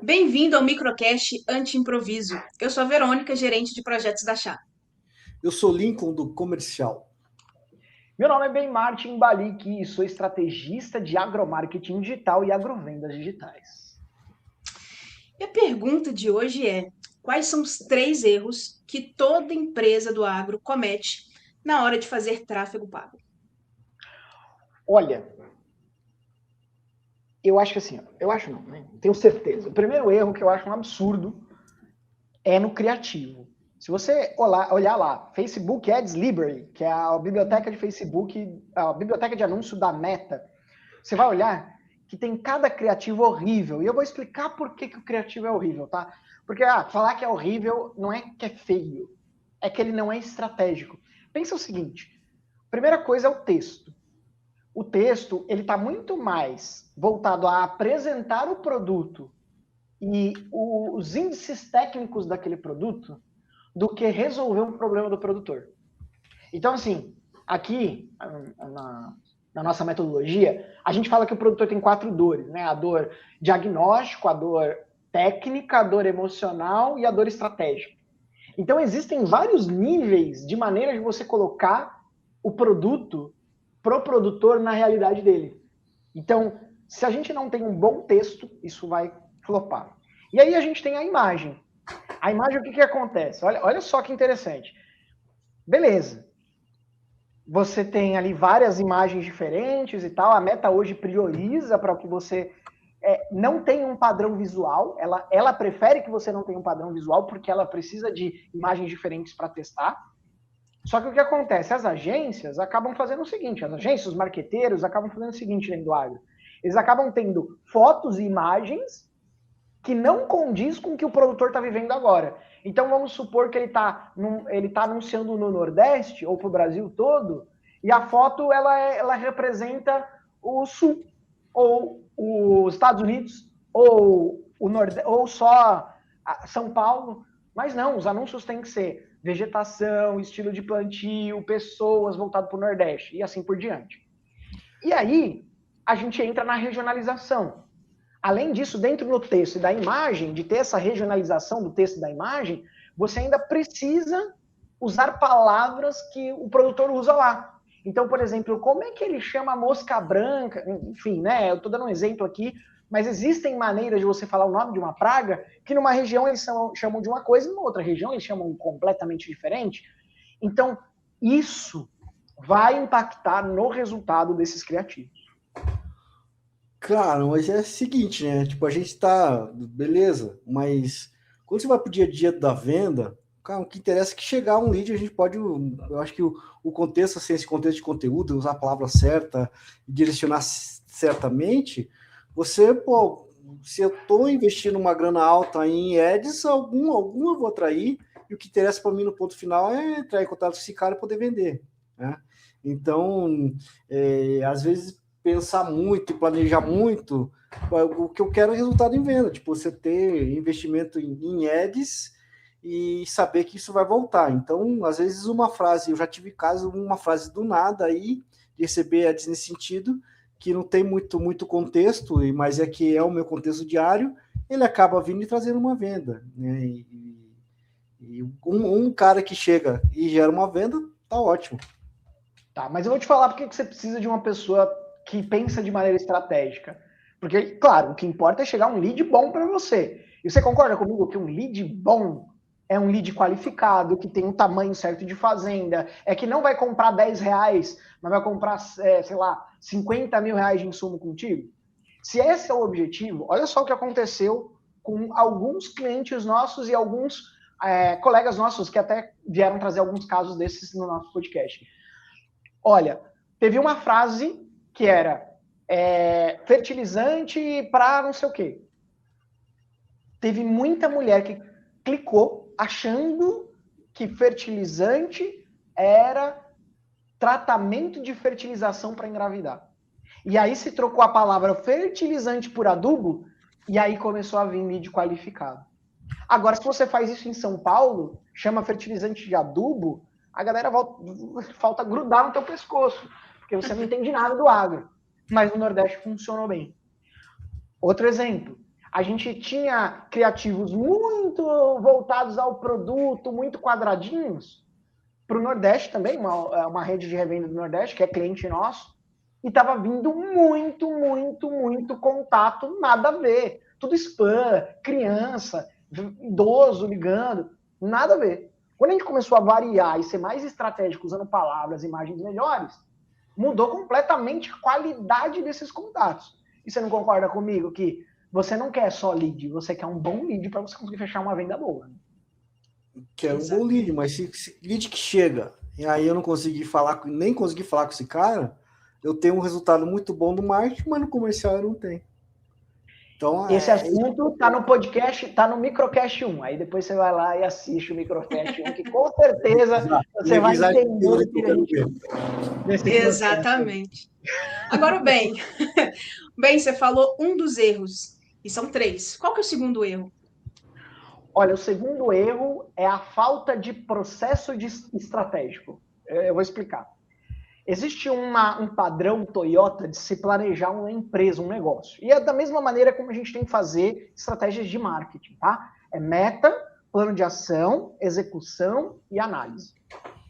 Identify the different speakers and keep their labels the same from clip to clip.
Speaker 1: Bem-vindo ao Microcast Anti-Improviso. Eu sou a Verônica, gerente de projetos da Chá.
Speaker 2: Eu sou Lincoln do Comercial.
Speaker 3: Meu nome é Ben Martin Balik e sou estrategista de agromarketing digital e agrovendas digitais.
Speaker 1: E a pergunta de hoje é: quais são os 3 erros que toda empresa do agro comete na hora de fazer tráfego pago?
Speaker 3: Olha, eu acho que assim, eu acho não, né? Tenho certeza. O primeiro erro que eu acho um absurdo é no criativo. Se você olhar lá, Facebook Ads Library, que é a biblioteca de Facebook, a biblioteca de anúncio da Meta, você vai olhar que tem cada criativo horrível. E eu vou explicar por que o criativo é horrível, tá? Porque falar que é horrível não é que é feio, é que ele não é estratégico. Pensa o seguinte, primeira coisa é o texto. O texto, ele está muito mais voltado a apresentar o produto e os índices técnicos daquele produto do que resolver um problema do produtor. Então, assim, aqui na nossa metodologia, a gente fala que o produtor tem 4 dores, né? A dor diagnóstico, a dor técnica, a dor emocional e a dor estratégica. Então, existem vários níveis de maneira de você colocar o produto pro produtor na realidade dele. Então, se a gente não tem um bom texto, isso vai flopar. E aí a gente tem a imagem. A imagem, o que acontece? Olha só que interessante. Beleza. Você tem ali várias imagens diferentes e tal. A Meta hoje prioriza para que você não tenha um padrão visual. Ela prefere que você não tenha um padrão visual porque ela precisa de imagens diferentes para testar. Só que o que acontece? As agências acabam fazendo o seguinte, as agências, os marqueteiros acabam fazendo o seguinte dentro do agro. Eles acabam tendo fotos e imagens que não condiz com o que o produtor está vivendo agora. Então vamos supor que ele está anunciando no Nordeste ou para o Brasil todo, e a foto ela representa o Sul, ou os Estados Unidos, ou ou só São Paulo. Mas não, os anúncios têm que ser vegetação, estilo de plantio, pessoas voltado para o Nordeste, e assim por diante. E aí, a gente entra na regionalização. Além disso, dentro do texto e da imagem, de ter essa regionalização do texto e da imagem, você ainda precisa usar palavras que o produtor usa lá. Então, por exemplo, como é que ele chama a mosca branca? Enfim, né? Eu estou dando um exemplo aqui, mas existem maneiras de você falar o nome de uma praga que numa região eles chamam de uma coisa e numa outra região eles chamam completamente diferente. Então, isso vai impactar no resultado desses criativos.
Speaker 2: Cara, mas é o seguinte, né? Tipo, a gente tá, beleza, mas quando você vai pro dia a dia da venda, cara, o que interessa é que chegar um lead, a gente pode, eu acho que o contexto, assim, esse contexto de conteúdo, usar a palavra certa, direcionar certamente, você, pô, se eu tô investindo uma grana alta em ads, algum eu vou atrair, e o que interessa para mim no ponto final é entrar em contato com esse cara e poder vender, né? Então, às vezes, pensar muito e planejar muito, o que eu quero é resultado em venda, tipo, você ter investimento em ads e saber que isso vai voltar. Então, às vezes uma frase, eu já tive caso, uma frase do nada aí, de receber ads nesse sentido, que não tem muito contexto, mas que é o meu contexto diário, ele acaba vindo e trazendo uma venda, né? E um cara que chega e gera uma venda, tá ótimo.
Speaker 3: Tá, mas eu vou te falar porque que você precisa de uma pessoa que pensa de maneira estratégica. Porque, claro, o que importa é chegar um lead bom para você. E você concorda comigo que um lead bom é um lead qualificado, que tem um tamanho certo de fazenda, é que não vai comprar 10 reais, mas vai comprar, sei lá, 50 mil reais de insumo contigo? Se esse é o objetivo, olha só o que aconteceu com alguns clientes nossos e alguns colegas nossos que até vieram trazer alguns casos desses no nosso podcast. Olha, teve uma frase que era fertilizante para não sei o quê. Teve muita mulher que clicou achando que fertilizante era tratamento de fertilização para engravidar. E aí se trocou a palavra fertilizante por adubo e aí começou a vir lead qualificado. Agora, se você faz isso em São Paulo, chama fertilizante de adubo, a galera falta grudar no teu pescoço, porque você não entende nada do agro. Mas no Nordeste funcionou bem. Outro exemplo, A gente tinha criativos muito voltados ao produto, muito quadradinhos, para o Nordeste também, uma rede de revenda do Nordeste, que é cliente nosso, e estava vindo muito contato, nada a ver. Tudo spam, criança, idoso ligando, nada a ver. Quando a gente começou a variar e ser mais estratégico, usando palavras, imagens melhores, mudou completamente a qualidade desses contatos. E você não concorda comigo que você não quer só lead, você quer um bom lead para você conseguir fechar uma venda boa, né?
Speaker 2: Quero um bom lead, mas se lead que chega e aí eu não consegui falar, nem consegui falar com esse cara, eu tenho um resultado muito bom no marketing, mas no comercial eu não tenho. Então,
Speaker 3: esse assunto tá no podcast, tá no Microcast 1. Aí depois você vai lá e assiste o Microcast 1, que com certeza você vai entender o que a gente
Speaker 1: Exatamente. Agora, bem, você falou um dos erros, e são 3. Qual que é o segundo erro?
Speaker 3: Olha, o segundo erro é a falta de processo estratégico. Eu vou explicar. Existe um padrão Toyota de se planejar uma empresa, um negócio. E é da mesma maneira como a gente tem que fazer estratégias de marketing, tá? É meta, plano de ação, execução e análise.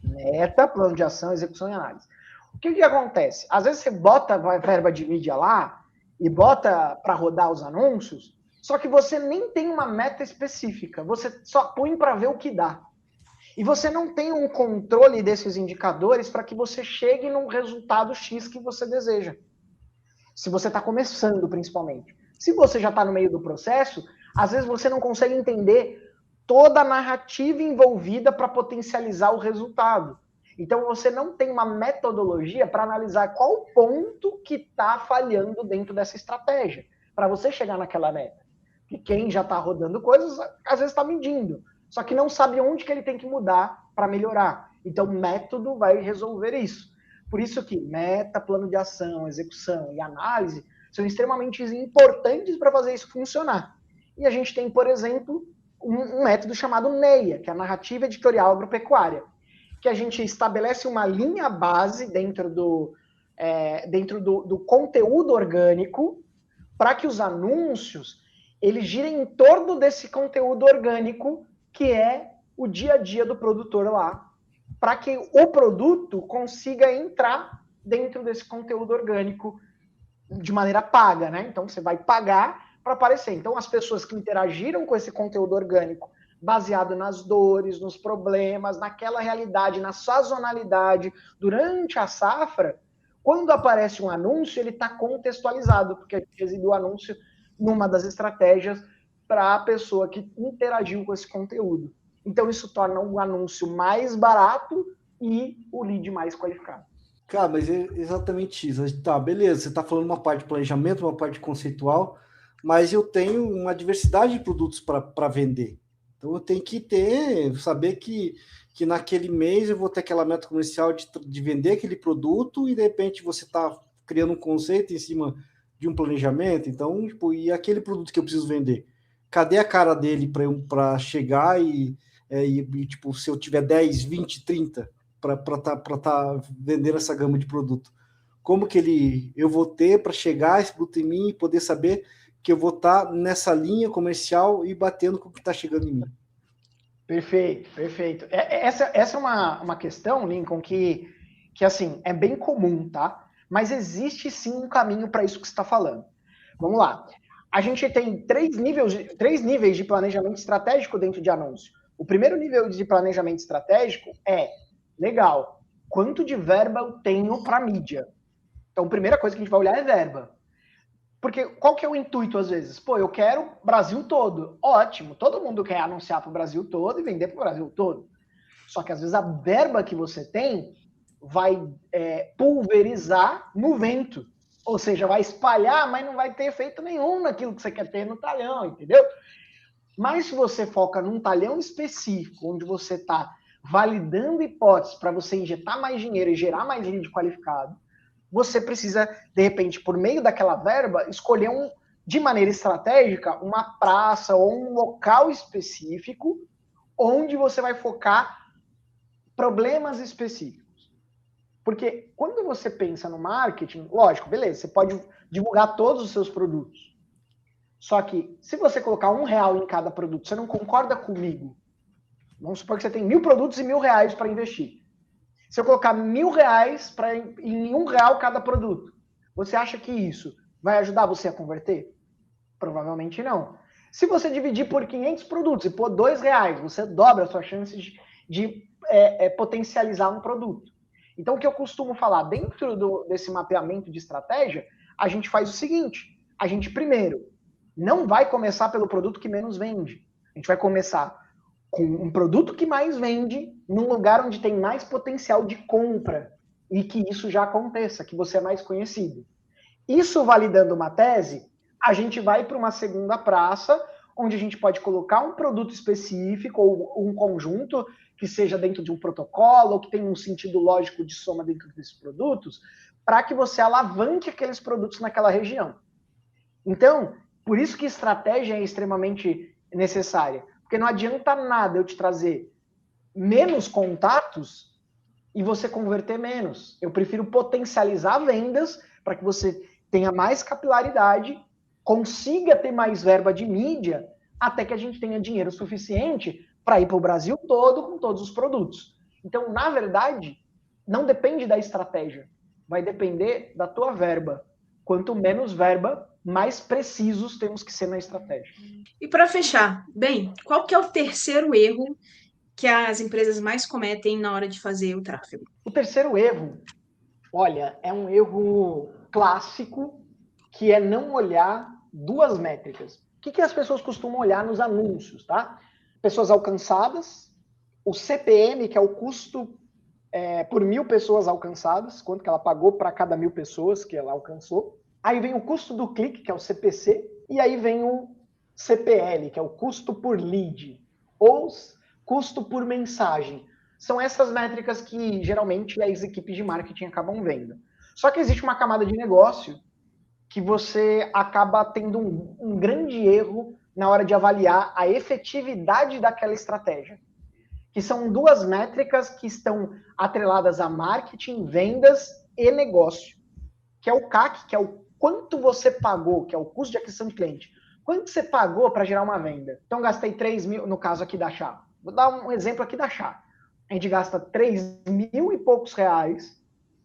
Speaker 3: Meta, plano de ação, execução e análise. O que acontece? Às vezes você bota a verba de mídia lá e bota para rodar os anúncios, só que você nem tem uma meta específica. Você só põe para ver o que dá. E você não tem um controle desses indicadores para que você chegue num resultado X que você deseja. Se você está começando, principalmente. Se você já está no meio do processo, às vezes você não consegue entender toda a narrativa envolvida para potencializar o resultado. Então você não tem uma metodologia para analisar qual ponto que está falhando dentro dessa estratégia, para você chegar naquela meta. Porque quem já está rodando coisas, às vezes está medindo, só que não sabe onde que ele tem que mudar para melhorar. Então, o método vai resolver isso. Por isso que meta, plano de ação, execução e análise são extremamente importantes para fazer isso funcionar. E a gente tem, por exemplo, um método chamado NEIA, que é a Narrativa Editorial Agropecuária, que a gente estabelece uma linha base dentro do conteúdo orgânico para que os anúncios eles girem em torno desse conteúdo orgânico que é o dia a dia do produtor lá, para que o produto consiga entrar dentro desse conteúdo orgânico de maneira paga, né? Então você vai pagar para aparecer. Então as pessoas que interagiram com esse conteúdo orgânico, baseado nas dores, nos problemas, naquela realidade, na sazonalidade, durante a safra, quando aparece um anúncio, ele está contextualizado, porque a gente reside o anúncio numa das estratégias para a pessoa que interagiu com esse conteúdo. Então, isso torna o anúncio mais barato e o lead mais qualificado.
Speaker 2: Cara, mas é exatamente isso. Tá, beleza, você está falando uma parte de planejamento, uma parte conceitual, mas eu tenho uma diversidade de produtos para vender. Então, eu tenho que saber que naquele mês eu vou ter aquela meta comercial de vender aquele produto e, de repente, você está criando um conceito em cima de um planejamento. Então, tipo, e aquele produto que eu preciso vender? Cadê a cara dele para chegar e, tipo, se eu tiver 10, 20, 30 para tá vendendo essa gama de produto? Como que eu vou ter para chegar esse produto em mim e poder saber que eu vou estar nessa linha comercial e batendo com o que está chegando em mim?
Speaker 3: Perfeito, perfeito. Essa é uma questão, Lincoln, que assim, é bem comum, tá? Mas existe sim um caminho para isso que você está falando. Vamos lá. A gente tem três níveis de planejamento estratégico dentro de anúncio. O primeiro nível de planejamento estratégico é, legal, quanto de verba eu tenho para mídia? Então, a primeira coisa que a gente vai olhar é verba. Porque qual que é o intuito, às vezes? Pô, eu quero Brasil todo. Ótimo, todo mundo quer anunciar para o Brasil todo e vender para o Brasil todo. Só que, às vezes, a verba que você tem vai pulverizar no vento. Ou seja, vai espalhar, mas não vai ter efeito nenhum naquilo que você quer ter no talhão, entendeu? Mas se você foca num talhão específico, onde você está validando hipóteses para você injetar mais dinheiro e gerar mais lead qualificado, você precisa, de repente, por meio daquela verba, escolher de maneira estratégica uma praça ou um local específico onde você vai focar problemas específicos. Porque quando você pensa no marketing, lógico, beleza, você pode divulgar todos os seus produtos. Só que, se você colocar R$1 em cada produto, você não concorda comigo? Vamos supor que você tem 1.000 produtos e R$1.000 para investir. Se eu colocar R$1.000 em R$1 cada produto, você acha que isso vai ajudar você a converter? Provavelmente não. Se você dividir por 500 produtos e pôr R$2, você dobra a sua chance de potencializar um produto. Então, o que eu costumo falar, dentro desse mapeamento de estratégia, a gente faz o seguinte, a gente primeiro não vai começar pelo produto que menos vende. A gente vai começar com um produto que mais vende, num lugar onde tem mais potencial de compra, e que isso já aconteça, que você é mais conhecido. Isso validando uma tese, a gente vai para uma segunda praça, onde a gente pode colocar um produto específico, ou um conjunto, que seja dentro de um protocolo, ou que tenha um sentido lógico de soma dentro desses produtos, para que você alavanque aqueles produtos naquela região. Então, por isso que estratégia é extremamente necessária. Porque não adianta nada eu te trazer menos contatos e você converter menos. Eu prefiro potencializar vendas para que você tenha mais capilaridade, consiga ter mais verba de mídia, até que a gente tenha dinheiro suficiente para ir para o Brasil todo com todos os produtos. Então, na verdade, não depende da estratégia. Vai depender da tua verba. Quanto menos verba, mais precisos temos que ser na estratégia.
Speaker 1: E para fechar, bem, qual que é o terceiro erro que as empresas mais cometem na hora de fazer o tráfego?
Speaker 3: O terceiro erro, olha, é um erro clássico, que é não olhar duas métricas. O que as pessoas costumam olhar nos anúncios, tá? Pessoas alcançadas, o CPM, que é o custo por 1.000 pessoas alcançadas, quanto que ela pagou para cada 1.000 pessoas que ela alcançou. Aí vem o custo do clique, que é o CPC, e aí vem o CPL, que é o custo por lead, ou custo por mensagem. São essas métricas que geralmente as equipes de marketing acabam vendo. Só que existe uma camada de negócio que você acaba tendo um grande erro na hora de avaliar a efetividade daquela estratégia. Que são duas métricas que estão atreladas a marketing, vendas e negócio. Que é o CAC, que é o quanto você pagou, que é o custo de aquisição de cliente. Quanto você pagou para gerar uma venda? Então, gastei 3 mil, no caso aqui da Chá. Vou dar um exemplo aqui da Chá. A gente gasta 3.000 e poucos reais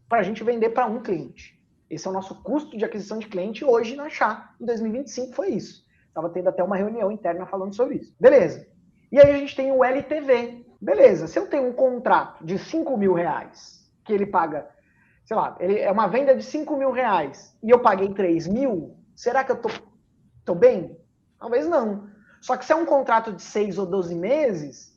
Speaker 3: para a gente vender para um cliente. Esse é o nosso custo de aquisição de cliente hoje na Chá. Em 2025 foi isso. Estava tendo até uma reunião interna falando sobre isso. Beleza. E aí a gente tem o LTV. Beleza. Se eu tenho um contrato de 5 mil reais, que ele paga, sei lá, ele é uma venda de 5 mil reais e eu paguei 3 mil, será que eu tô bem? Talvez não. Só que se é um contrato de 6 ou 12 meses,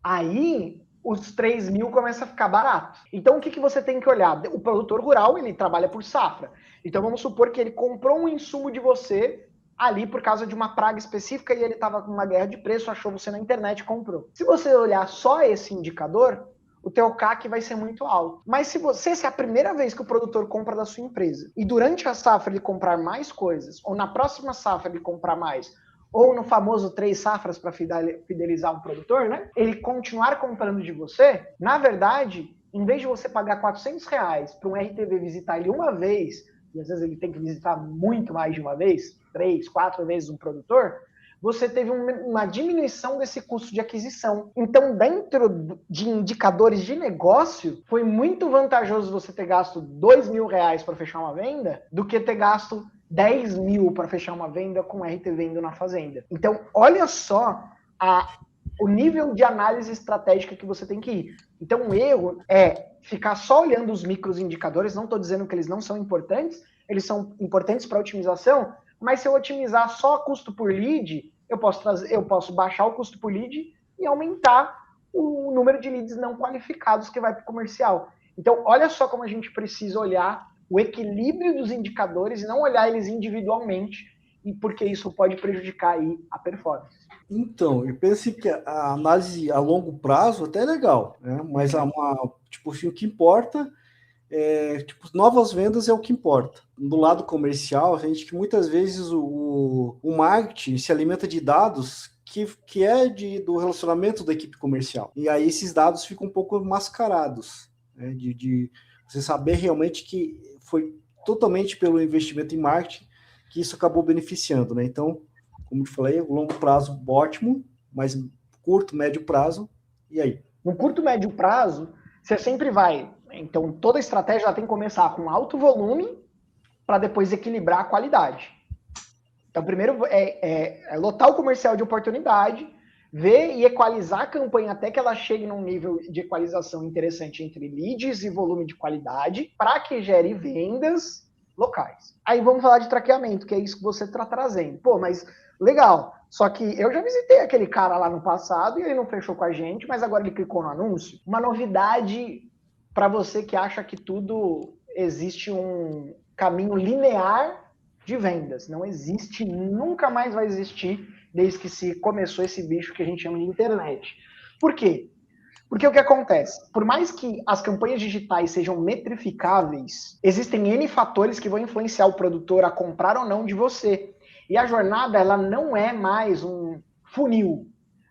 Speaker 3: aí os 3 mil começa a ficar barato. Então o que você tem que olhar? O produtor rural, ele trabalha por safra. Então vamos supor que ele comprou um insumo de você ali por causa de uma praga específica e ele estava com uma guerra de preço, achou você na internet e comprou. Se você olhar só esse indicador, o teu CAC vai ser muito alto. Mas se é a primeira vez que o produtor compra da sua empresa e durante a safra ele comprar mais coisas, ou na próxima safra ele comprar mais, ou no famoso 3 safras para fidelizar um produtor, né? Ele continuar comprando de você, na verdade, em vez de você pagar 400 reais para um RTV visitar ele uma vez, e às vezes ele tem que visitar muito mais de uma vez, 3, 4 vezes um produtor, você teve uma diminuição desse custo de aquisição. Então, dentro de indicadores de negócio, foi muito vantajoso você ter gasto 2 mil reais para fechar uma venda do que ter gasto 10 mil para fechar uma venda com RTV indo na fazenda. Então, olha só o nível de análise estratégica que você tem que ir. Então, o erro é ficar só olhando os micros indicadores, não estou dizendo que eles não são importantes, eles são importantes para otimização, mas se eu otimizar só custo por lead, eu posso baixar o custo por lead e aumentar o número de leads não qualificados que vai para o comercial. Então, olha só como a gente precisa olhar o equilíbrio dos indicadores e não olhar eles individualmente, porque isso pode prejudicar aí a performance.
Speaker 2: Então, eu penso que a análise a longo prazo até é legal, né? Mas tipo assim, o que importa novas vendas é o que importa. Do lado comercial, a gente que muitas vezes o marketing se alimenta de dados que é do relacionamento da equipe comercial. E aí esses dados ficam um pouco mascarados, né? De você saber realmente que foi totalmente pelo investimento em marketing que isso acabou beneficiando, né? Então, como eu te falei, o longo prazo ótimo, mas curto, médio prazo, e aí?
Speaker 3: No curto, médio prazo, você sempre vai. Então, toda estratégia ela tem que começar com alto volume para depois equilibrar a qualidade. Então, primeiro é lotar o comercial de oportunidade, ver e equalizar a campanha até que ela chegue num nível de equalização interessante entre leads e volume de qualidade, para que gere vendas locais. Aí vamos falar de traqueamento, que é isso que você está trazendo. Pô, mas legal. Só que eu já visitei aquele cara lá no passado e ele não fechou com a gente, mas agora ele clicou no anúncio. Uma novidade para você que acha que tudo existe um caminho linear de vendas. Não existe, nunca mais vai existir desde que se começou esse bicho que a gente chama de internet. Por quê? Porque o que acontece? Por mais que as campanhas digitais sejam metrificáveis, existem N fatores que vão influenciar o produtor a comprar ou não de você. E a jornada, ela não é mais um funil.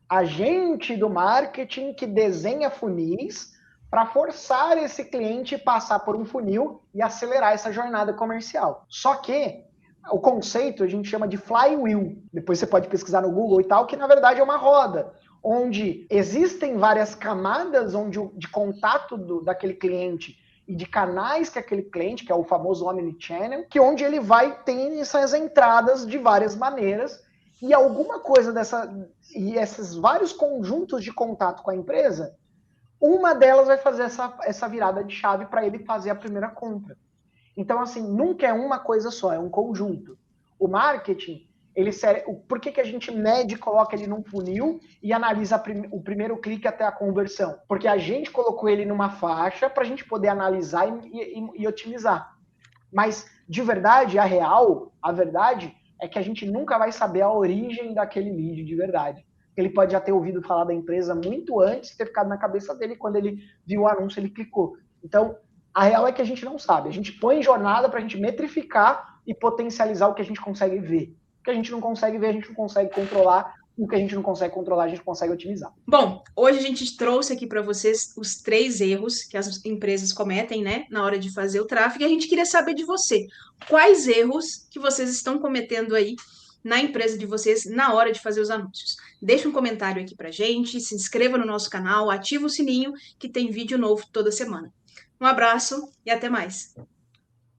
Speaker 3: A gente do marketing que desenha funis para forçar esse cliente a passar por um funil e acelerar essa jornada comercial. Só que o conceito a gente chama de flywheel. Depois você pode pesquisar no Google e tal, que na verdade é uma roda, onde existem várias camadas de contato daquele cliente e de canais que aquele cliente, que é o famoso omnichannel, que onde ele vai ter essas entradas de várias maneiras e alguma coisa e esses vários conjuntos de contato com a empresa, uma delas vai fazer essa virada de chave para ele fazer a primeira compra. Então, assim, nunca é uma coisa só, é um conjunto. O marketing, por que a gente mede e coloca ele num funil e analisa o primeiro clique até a conversão? Porque a gente colocou ele numa faixa para a gente poder analisar e otimizar. Mas, de verdade, a verdade é que a gente nunca vai saber a origem daquele lead de verdade. Ele pode já ter ouvido falar da empresa muito antes, ter ficado na cabeça dele, quando ele viu o anúncio, ele clicou. Então, a real é que a gente não sabe. A gente põe jornada para a gente metrificar e potencializar o que a gente consegue ver. O que a gente não consegue ver, a gente não consegue controlar. O que a gente não consegue controlar, a gente consegue otimizar.
Speaker 1: Bom, hoje a gente trouxe aqui para vocês os 3 erros que as empresas cometem, né, na hora de fazer o tráfego. E a gente queria saber de você, quais erros que vocês estão cometendo aí na empresa de vocês na hora de fazer os anúncios. Deixa um comentário aqui pra gente, se inscreva no nosso canal, ativa o sininho que tem vídeo novo toda semana. Um abraço e até mais.